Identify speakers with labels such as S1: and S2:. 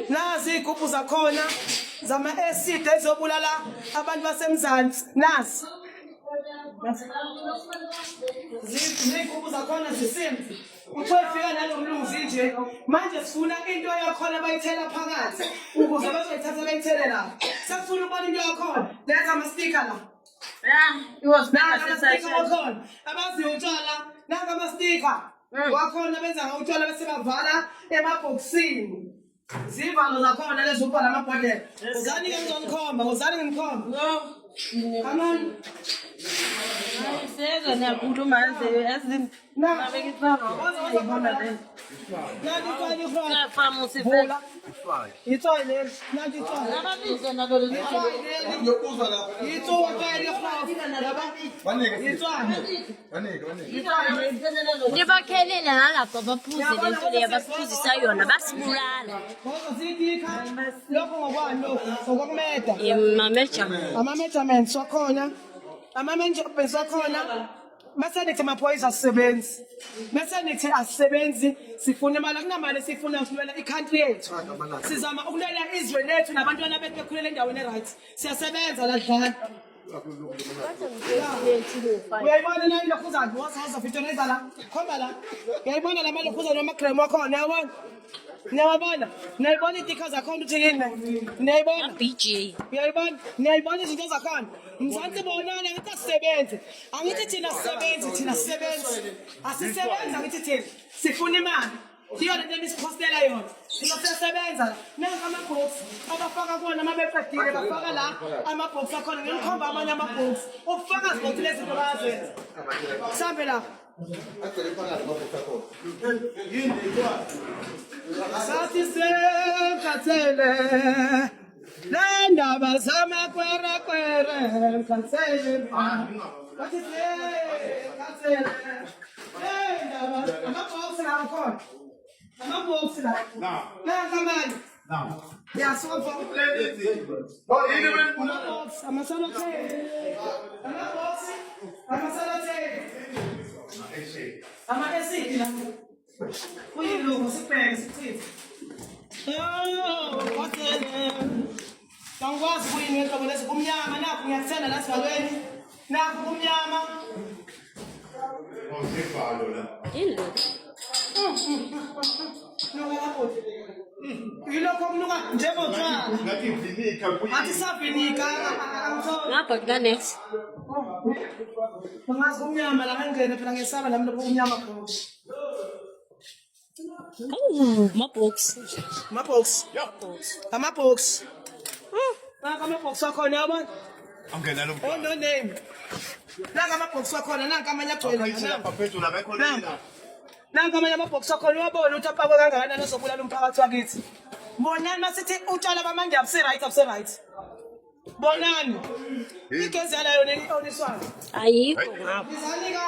S1: nazi igubhu zakhona zama-acid ezobulala abantu basemzansi nazi zigubhu zakhona zisimbi uthofika nalomlungu nje manje sifuna into yakhona bayithela phakathi ukuze bazoyithatha bayithele la sefuna ukubona into yakhona letha ama-sticker la wakhona abaziyo utshwala nanga ama-sticker wakhona benza ngawutshwala bese bavala emabhokisini zivalo zakhona lezo ubhala amabhodlela uzani-ke ngizonikhomba uzani ngimkhomba come on
S2: Seza niyakhuluma ezini
S3: Nibakhelele nalapho baphuze lento leyo basiphuzisa yona basibulala.
S1: Ama-measurements wakhona ama-measurements wakhona mase nithi amaphoyisa asisebenzi mase nithi asisebenzi sifuna imali akunamali sifuna ukulwela i-country yethu sizama ukulwela izwe lethu nabantwana bethu bekhulele endaweni e-right siyasebenza la dlala uyayibona nani lokhuzana wasaza fitoneza la khomba la uyayibona la malokhuzana namagrem wakhona uyabona niyabona niyayibona itikha zakhona uthi yini niyayibona
S3: BJ
S1: uyayibona niyayibona izinto zakhona mzansi bonani angithi asisebenze angithi thina sisebenzi asisebenzi angithi thina sifuna imali iyona nto nisipostela yona siyasebenza nanka ama-box abafaka kuwona uma beqedile bafaka la ama-box akhona ngimkhomba amanye ama-box ubufakazi bokuthi lezi zinto bayazenza mhlambe lapha sathi sekhathele le ndaba zamakwerekwere mkhathele bathi sekhathele le ndaba ama-box la akhona ama-box la nanka manje yasofa ama-box amasalothe ama-acid la kuyilungu sibheke sichithi angikwazi kuyini ngehlobo lezi kumnyama nakho ngiyakuthenda la sivalweni nakho kumnyama yilokho okunuka njengotshwala athi savinika
S3: ngapha kukanext
S1: angazi kumnyama la ngangena phela ngesaba nami lokho kumnyama khona
S3: ma-box
S1: ama-box nanka ama-box wakhona yabona oh no name nanka ama-box wakhona nanka amanye agcwele nanka amanye ama-box wakhona uyabona ukuthi apakwe kangakanani ozobulala umphakathi wakithi bonani masithi utshwala bamanje abusi-right bonani igezi yala yona oniswayo
S3: ayikho ngapha
S1: izanika